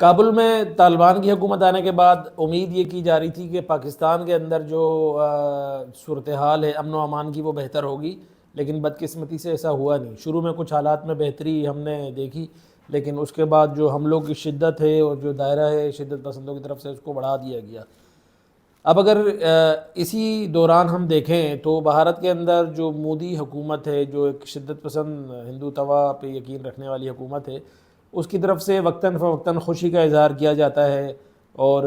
کابل میں طالبان کی حکومت آنے کے بعد امید یہ کی جا رہی تھی کہ پاکستان کے اندر جو صورتحال ہے امن و امان کی وہ بہتر ہوگی، لیکن بدقسمتی سے ایسا ہوا نہیں۔ شروع میں کچھ حالات میں بہتری ہم نے دیکھی، لیکن اس کے بعد جو حملوں کی شدت ہے اور جو دائرہ ہے شدت پسندوں کی طرف سے اس کو بڑھا دیا گیا۔ اب اگر اسی دوران ہم دیکھیں تو بھارت کے اندر جو مودی حکومت ہے، جو ایک شدت پسند ہندو توا پہ یقین رکھنے والی حکومت ہے، اس کی طرف سے وقتاً فوقتاً خوشی کا اظہار کیا جاتا ہے، اور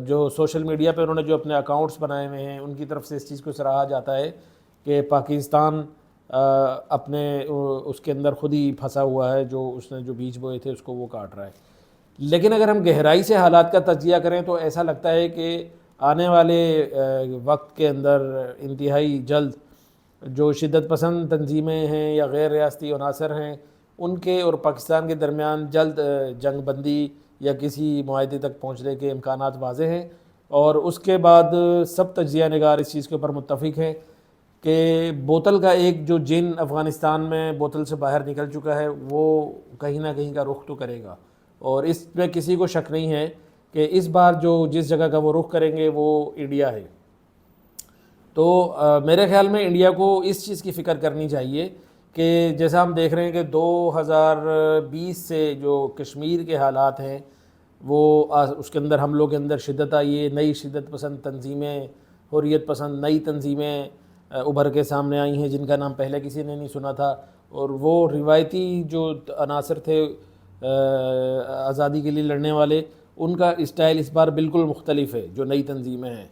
جو سوشل میڈیا پہ انہوں نے جو اپنے اکاؤنٹس بنائے ہوئے ہیں ان کی طرف سے اس چیز کو سراہا جاتا ہے کہ پاکستان اپنے اس کے اندر خود ہی پھنسا ہوا ہے، جو اس نے جو بیج بوئے تھے اس کو وہ کاٹ رہا ہے۔ لیکن اگر ہم گہرائی سے حالات کا تجزیہ کریں تو ایسا لگتا ہے کہ آنے والے وقت کے اندر انتہائی جلد جو شدت پسند تنظیمیں ہیں یا غیر ریاستی عناصر ہیں ان کے اور پاکستان کے درمیان جلد جنگ بندی یا کسی معاہدے تک پہنچنے کے امکانات واضح ہیں، اور اس کے بعد سب تجزیہ نگار اس چیز کے اوپر متفق ہیں کہ بوتل کا ایک جو جن افغانستان میں بوتل سے باہر نکل چکا ہے وہ کہیں نہ کہیں کا رخ تو کرے گا، اور اس میں کسی کو شک نہیں ہے کہ اس بار جو جس جگہ کا وہ رخ کریں گے وہ انڈیا ہے۔ تو میرے خیال میں انڈیا کو اس چیز کی فکر کرنی چاہیے کہ جیسا ہم دیکھ رہے ہیں کہ 2020 سے جو کشمیر کے حالات ہیں وہ اس کے اندر حملوں کے اندر شدت آئی ہے، نئی شدت پسند تنظیمیں، حریت پسند نئی تنظیمیں ابھر کے سامنے آئی ہیں جن کا نام پہلے کسی نے نہیں سنا تھا، اور وہ روایتی جو عناصر تھے آزادی کے لیے لڑنے والے ان کا اسٹائل اس بار بالکل مختلف ہے۔ جو نئی تنظیمیں ہیں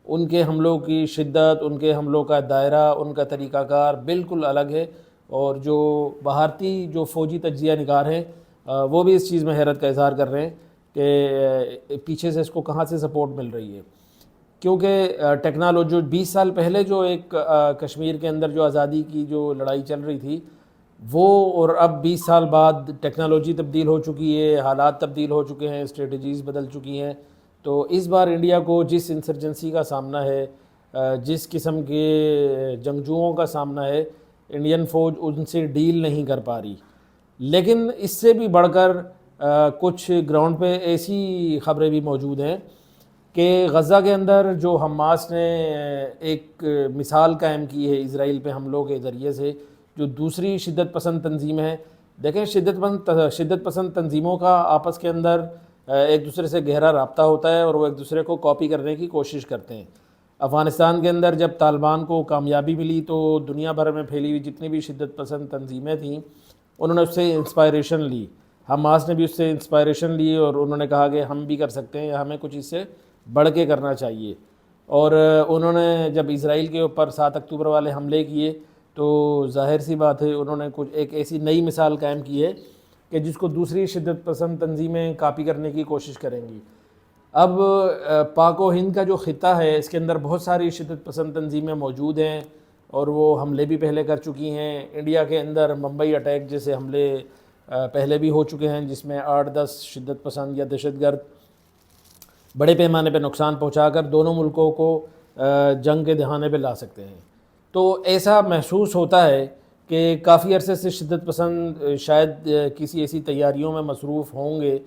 ان کے حملوں کی شدت، ان کے حملوں کا دائرہ، ان کا طریقہ کار بالکل الگ ہے، اور جو بھارتی جو فوجی تجزیہ نگار ہیں وہ بھی اس چیز میں حیرت کا اظہار کر رہے ہیں کہ پیچھے سے اس کو کہاں سے سپورٹ مل رہی ہے، کیونکہ ٹیکنالوجی جو 20 سال پہلے جو ایک کشمیر کے اندر جو آزادی کی جو لڑائی چل رہی تھی وہ، اور اب 20 سال بعد ٹیکنالوجی تبدیل ہو چکی ہے، حالات تبدیل ہو چکے ہیں، اسٹریٹجیز بدل چکی ہیں۔ تو اس بار انڈیا کو جس انسرجنسی کا سامنا ہے، جس قسم کے جنگجوؤں کا سامنا ہے، انڈین فوج ان سے ڈیل نہیں کر پا رہی۔ لیکن اس سے بھی بڑھ کر کچھ گراؤنڈ پہ ایسی خبریں بھی موجود ہیں کہ غزہ کے اندر جو حماس نے ایک مثال قائم کی ہے اسرائیل پہ حملوں کے ذریعے سے، جو دوسری شدت پسند تنظیم ہے، دیکھیں شدت پسند تنظیموں کا آپس کے اندر ایک دوسرے سے گہرا رابطہ ہوتا ہے اور وہ ایک دوسرے کو کاپی کرنے کی کوشش کرتے ہیں۔ افغانستان کے اندر جب طالبان کو کامیابی ملی تو دنیا بھر میں پھیلی ہوئی جتنی بھی شدت پسند تنظیمیں تھیں انہوں نے اس سے انسپائریشن لی، حماس نے بھی اس سے انسپائریشن لی، اور انہوں نے کہا کہ ہم بھی کر سکتے ہیں، ہمیں کچھ اس سے بڑھ کے کرنا چاہیے۔ اور انہوں نے جب اسرائیل کے اوپر 7 اکتوبر والے حملے کیے تو ظاہر سی بات ہے انہوں نے کچھ ایک ایسی نئی مثال قائم کی ہے کہ جس کو دوسری شدت پسند تنظیمیں کاپی کرنے کی کوشش کریں گی۔ اب پاک و ہند کا جو خطہ ہے اس کے اندر بہت ساری شدت پسند تنظیمیں موجود ہیں، اور وہ حملے بھی پہلے کر چکی ہیں۔ انڈیا کے اندر ممبئی اٹیک جیسے حملے پہلے بھی ہو چکے ہیں جس میں 8-10 شدت پسند یا دہشت گرد بڑے پیمانے پہ نقصان پہنچا کر دونوں ملکوں کو جنگ کے دہانے پہ لا سکتے ہیں۔ تو ایسا محسوس ہوتا ہے کہ کافی عرصے سے شدت پسند شاید کسی ایسی تیاریوں میں مصروف ہوں گے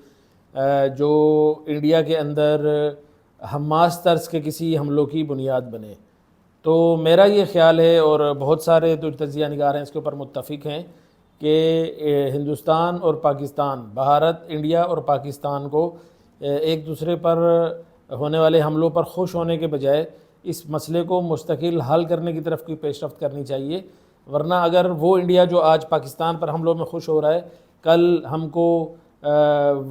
جو انڈیا کے اندر حماس طرز کے کسی حملوں کی بنیاد بنے۔ تو میرا یہ خیال ہے، اور بہت سارے جو تجزیہ نگار ہیں اس کے اوپر متفق ہیں، کہ ہندوستان اور پاکستان، بھارت، انڈیا اور پاکستان کو ایک دوسرے پر ہونے والے حملوں پر خوش ہونے کے بجائے اس مسئلے کو مستقل حل کرنے کی طرف کی پیش رفت کرنی چاہیے، ورنہ اگر وہ انڈیا جو آج پاکستان پر حملوں میں خوش ہو رہا ہے کل ہم کو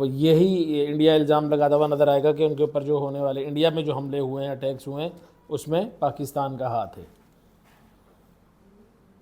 یہی انڈیا الزام لگاتا ہوا نظر آئے گا کہ ان کے اوپر جو ہونے والے انڈیا میں جو حملے ہوئے ہیں، اٹیکس ہوئے ہیں، اس میں پاکستان کا ہاتھ ہے۔